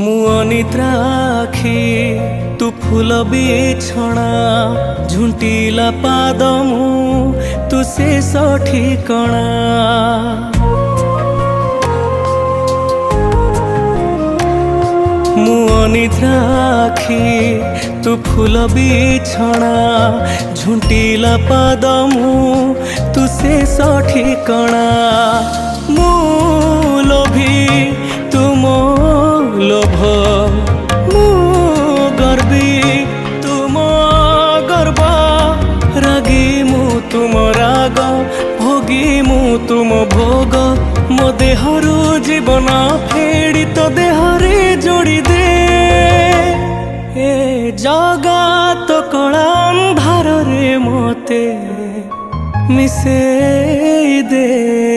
मु अनिद्राखी तू फूल बिछଣା झुंटीला पाद मु तू शेष ठिकଣା। मु अनिद्राखी तू फूल बिछଣା झुंटीला पाद मु तू शेष ठिकଣା। मु लोभी तुम लोभ मु गर्वी तुम गर्व रागी मु तुम राग भोगी मु तुम भोग मो देहरु जीवन फेड़ी तो देहरे जोड़ी दे ए जगत कला अंधार रे मोते मिसे दे।